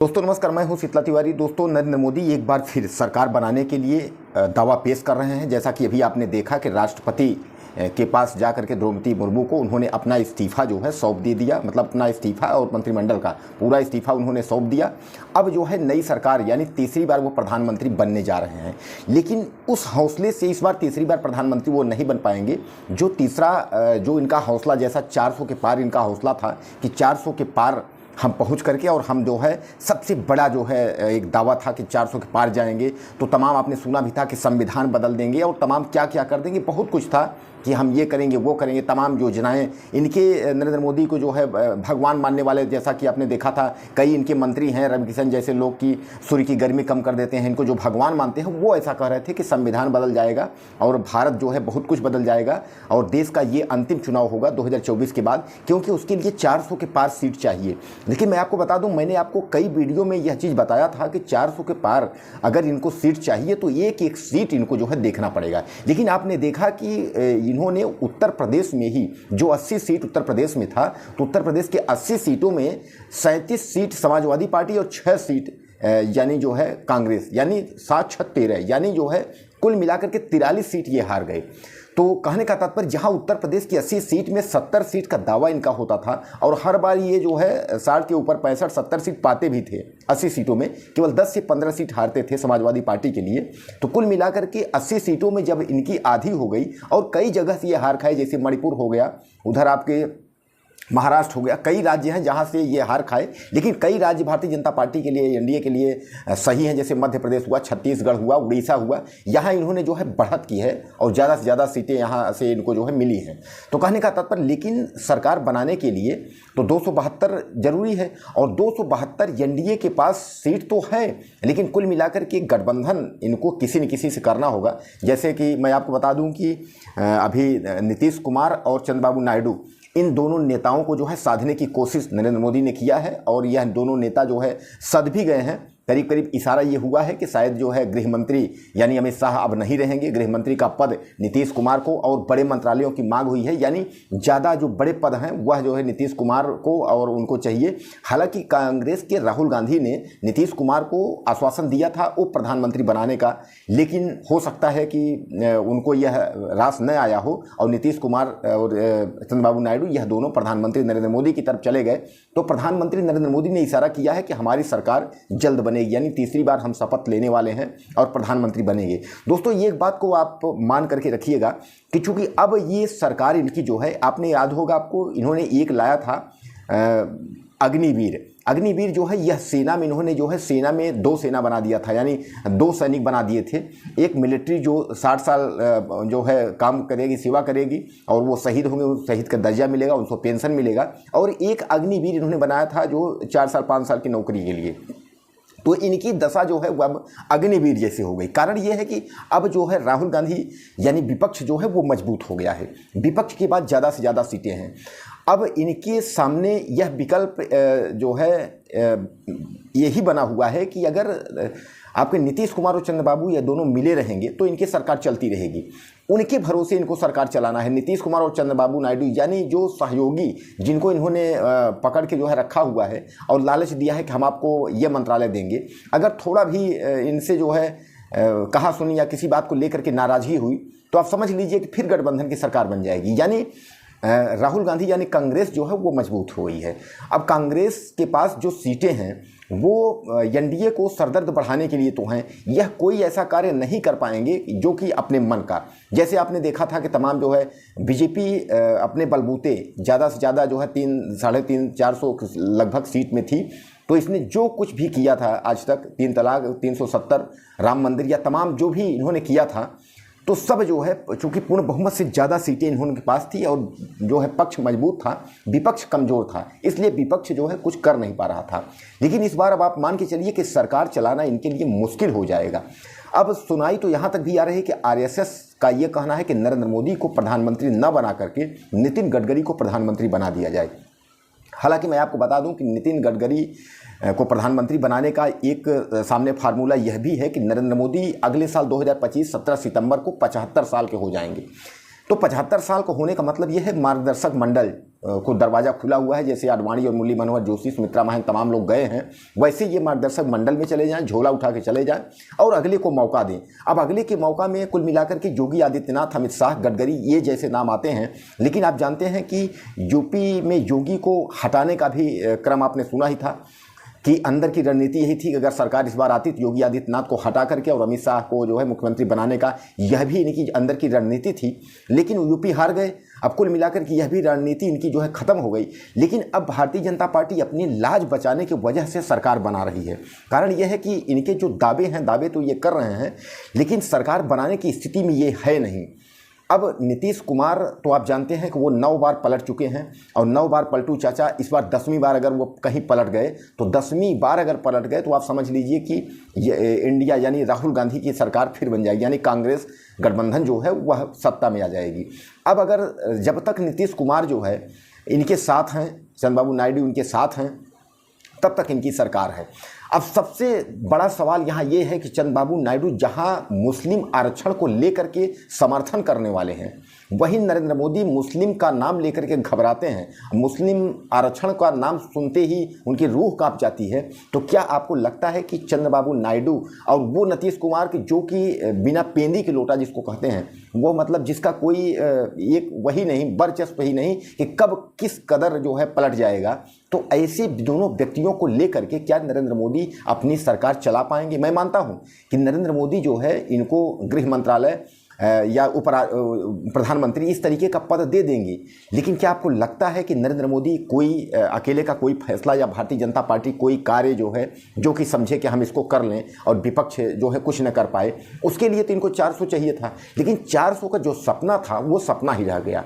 दोस्तों नमस्कार, मैं हूं शीतला तिवारी। दोस्तों नरेंद्र मोदी एक बार फिर सरकार बनाने के लिए दावा पेश कर रहे हैं। जैसा कि अभी आपने देखा कि राष्ट्रपति के पास जाकर के द्रौपदी मुर्मू को उन्होंने अपना इस्तीफा जो है सौंप दे दिया, मतलब अपना इस्तीफा और मंत्रिमंडल का पूरा इस्तीफा उन्होंने सौंप दिया। अब जो है नई सरकार यानी तीसरी बार वो प्रधानमंत्री बनने जा रहे हैं। लेकिन उस हौसले से इस बार तीसरी बार प्रधानमंत्री वो नहीं बन पाएंगे जो जो इनका हौसला जैसा 400 के पार इनका हौसला था कि 400 के पार हम पहुंच करके और हम जो है सबसे बड़ा जो है एक दावा था कि 400 के पार जाएंगे। तो तमाम आपने सुना भी था कि संविधान बदल देंगे और तमाम क्या क्या कर देंगे, बहुत कुछ था कि हम ये करेंगे वो करेंगे। तमाम योजनाएं इनके नरेंद्र मोदी को जो है भगवान मानने वाले, जैसा कि आपने देखा था कई इनके मंत्री हैं रवि किशन जैसे लोग की सूर्य की गर्मी कम कर देते हैं, इनको जो भगवान मानते हैं वो ऐसा कह रहे थे कि संविधान बदल जाएगा और भारत जो है बहुत कुछ बदल जाएगा और देश का ये अंतिम चुनाव होगा 2024 के बाद, क्योंकि उसके लिए 400 के पार सीट चाहिए। लेकिन मैं आपको बता दूं, मैंने आपको कई वीडियो में यह चीज़ बताया था कि 400 के पार अगर इनको सीट चाहिए तो एक एक सीट इनको जो है देखना पड़ेगा। लेकिन आपने देखा कि इन्होंने उत्तर प्रदेश में ही जो 80 सीट उत्तर प्रदेश में था, तो उत्तर प्रदेश के 80 सीटों में 37 सीट समाजवादी पार्टी और 6 सीट यानी जो है कांग्रेस, यानी 7 6 13, यानी जो है कुल मिलाकर के 43 सीट ये हार गए। तो कहने का तात्पर्य जहां उत्तर प्रदेश की 80 सीट में 70 सीट का दावा इनका होता था और हर बार ये जो है 60 के ऊपर 65 70 सीट पाते भी थे, 80 सीटों में केवल 10 से 15 सीट हारते थे समाजवादी पार्टी के लिए। तो कुल मिलाकर के 80 सीटों में जब इनकी आधी हो गई और कई जगह से ये हार खाए, जैसे मणिपुर हो गया, उधर आपके महाराष्ट्र हो गया, कई राज्य हैं जहां से ये हार खाए। लेकिन कई राज्य भारतीय जनता पार्टी के लिए, एनडीए के लिए सही हैं, जैसे मध्य प्रदेश हुआ, छत्तीसगढ़ हुआ, उड़ीसा हुआ, यहाँ इन्होंने जो है बढ़त की है और ज़्यादा से ज़्यादा सीटें यहाँ से इनको जो है मिली हैं। तो कहने का तात्पर्य, लेकिन सरकार बनाने के लिए तो 272 जरूरी है और 272 एनडीए के पास सीट तो है, लेकिन कुल मिलाकर के गठबंधन इनको किसी न किसी से करना होगा। जैसे कि मैं आपको बता दूं कि अभी नीतीश कुमार और चंद्रबाबू नायडू, इन दोनों नेताओं को जो है साधने की कोशिश नरेंद्र मोदी ने किया है और यह दोनों नेता जो है सध भी गए हैं। करीब करीब इशारा ये हुआ है कि शायद जो है गृह मंत्री यानी अमित शाह अब नहीं रहेंगे, गृह मंत्री का पद नीतीश कुमार को, और बड़े मंत्रालयों की मांग हुई है, यानी ज़्यादा जो बड़े पद हैं वह जो है नीतीश कुमार को और उनको चाहिए। हालांकि कांग्रेस के राहुल गांधी ने नीतीश कुमार को आश्वासन दिया था उप प्रधानमंत्री बनाने का, लेकिन हो सकता है कि उनको यह रास न आया हो और नीतीश कुमार और चंद्रबाबू नायडू यह दोनों प्रधानमंत्री नरेंद्र मोदी की तरफ चले गए। तो प्रधानमंत्री नरेंद्र मोदी ने इशारा किया है कि हमारी सरकार जल्द बनेगी, यानी तीसरी बार हम शपथ लेने वाले हैं और प्रधानमंत्री बनेंगे। दोस्तों ये एक बात को आप मान करके रखिएगा कि चूंकि अब ये सरकार इनकी जो है, आपने याद होगा आपको, इन्होंने एक लाया था अग्निवीर। अग्निवीर जो है यह सेना में, इन्होंने जो है सेना में 2 सेना बना दिया था, यानी 2 सैनिक बना दिए थे। एक मिलिट्री जो 60 साल जो है काम करेगी, सेवा करेगी और वो शहीद होंगे, शहीद का दर्जा मिलेगा, उनको पेंशन मिलेगा, और एक अग्निवीर इन्होंने बनाया था जो 4 साल 5 साल की नौकरी के लिए। तो इनकी दशा जो है वो अब अग्निवीर जैसे हो गई। कारण ये है कि अब जो है राहुल गांधी यानी विपक्ष जो है वो मजबूत हो गया है, विपक्ष के बाद ज़्यादा से ज़्यादा सीटें हैं। अब इनके सामने यह विकल्प जो है यही बना हुआ है कि अगर आपके नीतीश कुमार और चंद्रबाबू ये दोनों मिले रहेंगे तो इनकी सरकार चलती रहेगी। उनके भरोसे इनको सरकार चलाना है। नीतीश कुमार और चंद्रबाबू नायडू यानी जो सहयोगी जिनको इन्होंने पकड़ के जो है रखा हुआ है और लालच दिया है कि हम आपको ये मंत्रालय देंगे, अगर थोड़ा भी इनसे जो है कहा सुनी या किसी बात को लेकर के नाराजगी हुई तो आप समझ लीजिए कि फिर गठबंधन की सरकार बन जाएगी। यानी राहुल गांधी यानी कांग्रेस जो है वो मजबूत हो गई है। अब कांग्रेस के पास जो सीटें हैं वो एनडीए को सरदर्द बढ़ाने के लिए तो हैं, यह कोई ऐसा कार्य नहीं कर पाएंगे जो कि अपने मन का। जैसे आपने देखा था कि तमाम जो है बीजेपी अपने बलबूते ज़्यादा से ज़्यादा जो है 300 साढ़े 400 लगभग सीट में थी, तो इसने जो कुछ भी किया था आज तक, 3 तलाक, 370, राम मंदिर या तमाम जो भी इन्होंने किया था, तो सब जो है चूंकि पूर्ण बहुमत से ज़्यादा सीटें इन्होंने पास थी और जो है पक्ष मजबूत था, विपक्ष कमज़ोर था, इसलिए विपक्ष जो है कुछ कर नहीं पा रहा था। लेकिन इस बार अब आप मान के चलिए कि सरकार चलाना इनके लिए मुश्किल हो जाएगा। अब सुनाई तो यहाँ तक भी आ रही है कि आरएसएस का ये कहना है कि नरेंद्र मोदी को प्रधानमंत्री न बना करके नितिन गडकरी को प्रधानमंत्री बना दिया जाए। हालांकि मैं आपको बता दूं कि नितिन गडकरी को प्रधानमंत्री बनाने का एक सामने फार्मूला यह भी है कि नरेंद्र मोदी अगले साल 2025 17 सितंबर को 75 साल के हो जाएंगे। तो 75 साल को होने का मतलब यह है मार्गदर्शक मंडल को दरवाज़ा खुला हुआ है। जैसे आडवाणी और मुरली मनोहर जोशी, सुमित्रा महाजन तमाम लोग गए हैं, वैसे ये मार्गदर्शक मंडल में चले जाएं, झोला उठा के चले जाएं और अगले को मौका दें। अब अगले के मौका में कुल मिलाकर के योगी आदित्यनाथ, अमित शाह, गडकरी ये जैसे नाम आते हैं। लेकिन आप जानते हैं कि यूपी में योगी को हटाने का भी क्रम आपने सुना ही था कि अंदर की रणनीति यही थी कि अगर सरकार इस बार आती तो योगी आदित्यनाथ को हटा करके और अमित शाह को जो है मुख्यमंत्री बनाने का, यह भी इनकी अंदर की रणनीति थी। लेकिन यूपी हार गए। अब कुल मिलाकर के यह भी रणनीति इनकी जो है ख़त्म हो गई। लेकिन अब भारतीय जनता पार्टी अपनी लाज बचाने की वजह से सरकार बना रही है। कारण यह है कि इनके जो दावे हैं, दावे तो ये कर रहे हैं, लेकिन सरकार बनाने की स्थिति में ये है नहीं। अब नीतीश कुमार तो आप जानते हैं कि वो 9 बार पलट चुके हैं और 9 बार पलटू चाचा, इस बार 10वीं बार अगर वो कहीं पलट गए तो 10वीं बार अगर पलट गए तो आप समझ लीजिए कि इंडिया यानी राहुल गांधी की सरकार फिर बन जाएगी, यानी कांग्रेस गठबंधन जो है वह सत्ता में आ जाएगी। अब अगर जब तक नीतीश कुमार जो है इनके साथ हैं, चंद्रबाबू नायडू इनके साथ हैं, तब तक इनकी सरकार है। अब सबसे बड़ा सवाल यहाँ ये है कि चंद्रबाबू नायडू जहाँ मुस्लिम आरक्षण को लेकर के समर्थन करने वाले हैं, वहीं नरेंद्र मोदी मुस्लिम का नाम लेकर के घबराते हैं। मुस्लिम आरक्षण का नाम सुनते ही उनकी रूह कांप जाती है। तो क्या आपको लगता है कि चंद्रबाबू नायडू और वो नीतीश कुमार की जो कि बिना पेंदी के लोटा जिसको कहते हैं, वो मतलब जिसका कोई एक वही नहीं, बरचस्प ही नहीं कि कब किस कदर जो है पलट जाएगा, तो ऐसे दोनों व्यक्तियों को लेकर के क्या नरेंद्र मोदी अपनी सरकार चला पाएंगे? मैं मानता हूं कि नरेंद्र मोदी जो है इनको गृह मंत्रालय या प्रधानमंत्री इस तरीके का पद दे देंगे। लेकिन क्या आपको लगता है कि नरेंद्र मोदी कोई अकेले का कोई फैसला या भारतीय जनता पार्टी कोई कार्य जो है जो कि समझे कि हम इसको कर लें और विपक्ष जो है कुछ न कर पाए? उसके लिए तो इनको 400 चाहिए था, लेकिन 400 का जो सपना था वो सपना ही रह गया।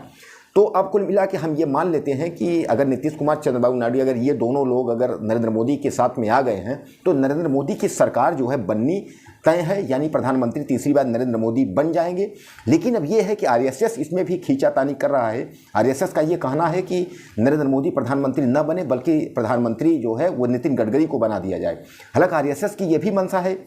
तो अब कुल मिला के हम ये मान लेते हैं कि अगर नीतीश कुमार, चंद्रबाबू नायडू, अगर ये दोनों लोग अगर नरेंद्र मोदी के साथ में आ गए हैं तो नरेंद्र मोदी की सरकार जो है बननी तय है, यानी प्रधानमंत्री तीसरी बार नरेंद्र मोदी बन जाएंगे। लेकिन अब ये है कि आरएसएस इसमें भी खींचातानी कर रहा है। आरएसएस का ये कहना है कि नरेंद्र मोदी प्रधानमंत्री न बने, बल्कि प्रधानमंत्री जो है वो नितिन गडकरी को बना दिया जाए। हालांकि आरएसएस की ये भी मंशा है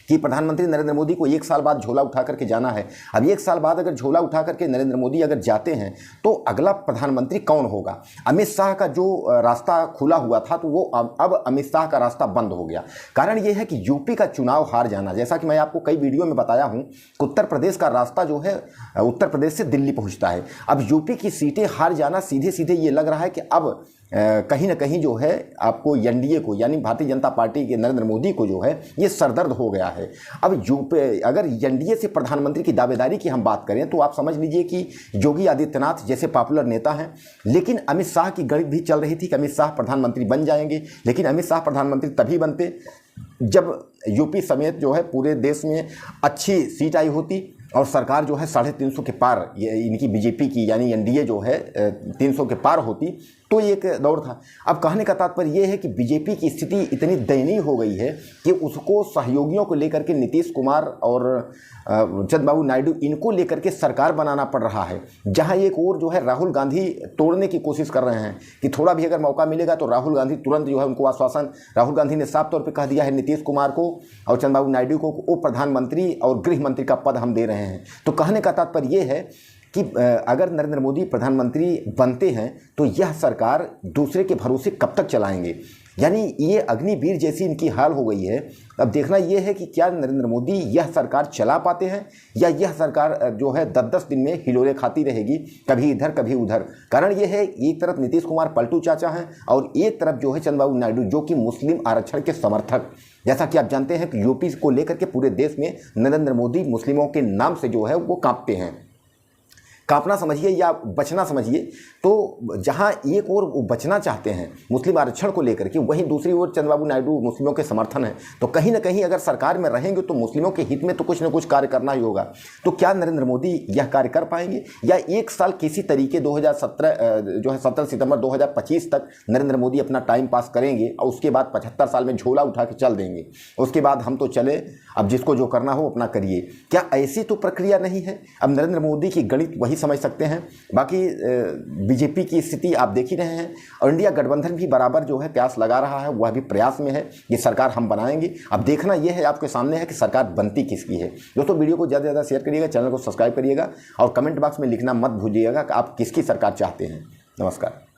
कि प्रधानमंत्री नरेंद्र मोदी को 1 साल बाद झोला उठा करके जाना है। अब 1 साल बाद अगर झोला उठा करके नरेंद्र मोदी अगर जाते हैं तो अगला प्रधानमंत्री कौन होगा? अमित शाह का जो रास्ता खुला हुआ था तो वो अब अमित शाह का रास्ता बंद हो गया। कारण ये है कि यूपी का चुनाव हार जाना, जैसा कि मैं आपको कई वीडियो में बताया हूं, उत्तर प्रदेश का रास्ता जो है उत्तर प्रदेश से दिल्ली पहुँचता है। अब यूपी की सीटें हार जाना, सीधे सीधे ये लग रहा है कि अब कहीं ना कहीं जो है आपको एनडीए को, यानी भारतीय जनता पार्टी के नरेंद्र मोदी को जो है ये सरदर्द हो गया है। अब अगर एनडीए से प्रधानमंत्री की दावेदारी की हम बात करें तो आप समझ लीजिए कि योगी आदित्यनाथ जैसे पॉपुलर नेता हैं, लेकिन अमित शाह की गणित भी चल रही थी कि अमित शाह प्रधानमंत्री बन जाएंगे। लेकिन अमित शाह प्रधानमंत्री तभी बनते जब यूपी समेत जो है पूरे देश में अच्छी सीट आई होती और सरकार जो है 350 के पार, ये इनकी बीजेपी की यानी एनडीए जो है 300 के पार होती, तो एक दौर था। अब कहने का तात्पर्य यह है कि बीजेपी की स्थिति इतनी दयनीय हो गई है कि उसको सहयोगियों को लेकर के नीतीश कुमार और चंद्रबाबू नायडू इनको लेकर के सरकार बनाना पड़ रहा है। जहां एक और जो है राहुल गांधी तोड़ने की कोशिश कर रहे हैं कि थोड़ा भी अगर मौका मिलेगा तो राहुल गांधी तुरंत जो है उनको आश्वासन, राहुल गांधी ने साफ तौर पर कह दिया है नीतीश कुमार को और चंद्रबाबू नायडू को उप प्रधानमंत्री और गृह मंत्री का पद हम दे रहे हैं। तो कहने का तात्पर्य यह है कि अगर नरेंद्र मोदी प्रधानमंत्री बनते हैं तो यह सरकार दूसरे के भरोसे कब तक चलाएंगे? यानी ये अग्निवीर जैसी इनकी हाल हो गई है। अब देखना यह है कि क्या नरेंद्र मोदी यह सरकार चला पाते हैं या यह सरकार जो है 10-10 दिन में हिलोरे खाती रहेगी, कभी इधर कभी उधर। कारण यह है एक तरफ नीतीश कुमार पलटू चाचा हैं और एक तरफ जो है चंद्रबाबू नायडू जो कि मुस्लिम आरक्षण के समर्थक। जैसा कि आप जानते हैं कि यूपी को लेकर के पूरे देश में नरेंद्र मोदी मुस्लिमों के नाम से जो है वो कांपते हैं। कांपना समझिए या बचना समझिए। तो जहां एक ओर वो बचना चाहते हैं मुस्लिम आरक्षण को लेकर के, वहीं दूसरी ओर चंद्रबाबू नायडू मुस्लिमों के समर्थन है। तो कहीं ना कहीं अगर सरकार में रहेंगे तो मुस्लिमों के हित में तो कुछ न कुछ कार्य करना ही होगा। तो क्या नरेंद्र मोदी यह कार्य कर पाएंगे या 1 साल किसी तरीके 2017 जो है 17 सितंबर 2025 तक नरेंद्र मोदी अपना टाइम पास करेंगे और उसके बाद 75 साल में झोला उठा के चल देंगे, उसके बाद हम तो चले, अब जिसको जो करना हो अपना करिए? क्या ऐसी तो प्रक्रिया नहीं है? अब नरेंद्र मोदी की गणित वही समझ सकते हैं। बाकी बीजेपी की स्थिति आप देख ही रहे हैं और इंडिया गठबंधन भी बराबर जो है प्यास लगा रहा है, वह भी प्रयास में है ये सरकार हम बनाएंगे। अब देखना यह है आपके सामने है कि सरकार बनती किसकी है। दोस्तों वीडियो को ज़्यादा से ज़्यादा शेयर करिएगा, चैनल को सब्सक्राइब करिएगा और कमेंट बॉक्स में लिखना मत भूलिएगा कि आप किसकी सरकार चाहते हैं। नमस्कार।